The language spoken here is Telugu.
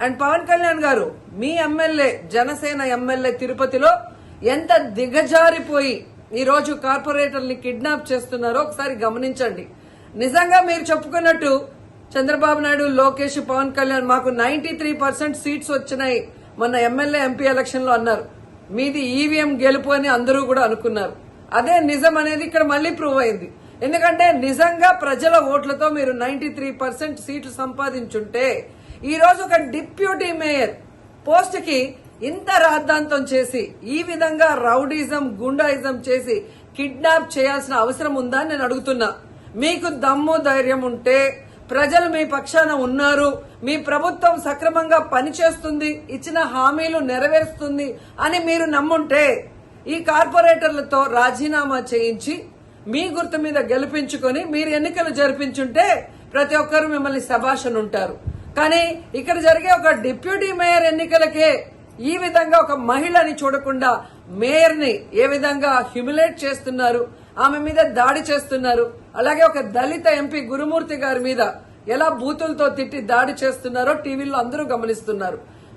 అండ్ పవన్ కళ్యాణ్ గారు మీ ఎమ్మెల్యే జనసేన ఎమ్మెల్యే తిరుపతిలో ఎంత దిగజారిపోయి ఈ రోజు కార్పొరేటర్ని కిడ్నాప్ చేస్తున్నారో ఒకసారి గమనించండి. నిజంగా మీరు చెప్పుకున్నట్టు చంద్రబాబు నాయుడు, లోకేష్, పవన్ కళ్యాణ్ మాకు 93% సీట్స్ వచ్చినాయి మొన్న ఎమ్మెల్యే ఎంపీ ఎలక్షన్ లో అన్నారు. మీది ఈవీఎం గెలుపు అని అందరూ కూడా అనుకున్నారు. అదే నిజం అనేది ఇక్కడ మళ్లీ ప్రూవ్ అయింది. ఎందుకంటే నిజంగా ప్రజల ఓట్లతో మీరు 93% సీట్లు సంపాదించుంటే ఈ రోజు ఒక డిప్యూటీ మేయర్ పోస్ట్ కి ఇంత రాద్ధాంతం చేసి ఈ విధంగా రౌడీజం, గుండాయిజం చేసి కిడ్నాప్ చేయాల్సిన అవసరం ఉందా అని నేను అడుగుతున్నా. మీకు దమ్ము ధైర్యం ఉంటే, ప్రజలు మీ పక్షాన ఉన్నారు, మీ ప్రభుత్వం సక్రమంగా పనిచేస్తుంది, ఇచ్చిన హామీలు నెరవేరుస్తుంది అని మీరు నమ్ముంటే ఈ కార్పొరేటర్లతో రాజీనామా చేయించి మీ గుర్తు మీద గెలిపించుకొని మీరు ఎన్నికలు జరిపించుంటే ప్రతి ఒక్కరు మిమ్మల్ని శభాషను ఉంటారు. కానీ ఇక్కడ జరిగే ఒక డిప్యూటీ మేయర్ ఎన్నికలకే ఈ విధంగా ఒక మహిళని చూడకుండా మేయర్ ని ఏ విధంగా హ్యూమిలేట్ చేస్తున్నారు, ఆమె మీద దాడి చేస్తున్నారు. అలాగే ఒక దళిత ఎంపీ గురుమూర్తి గారి మీద ఎలా బూతులతో తిట్టి దాడి చేస్తున్నారో టీవీలో అందరూ గమనిస్తున్నారు.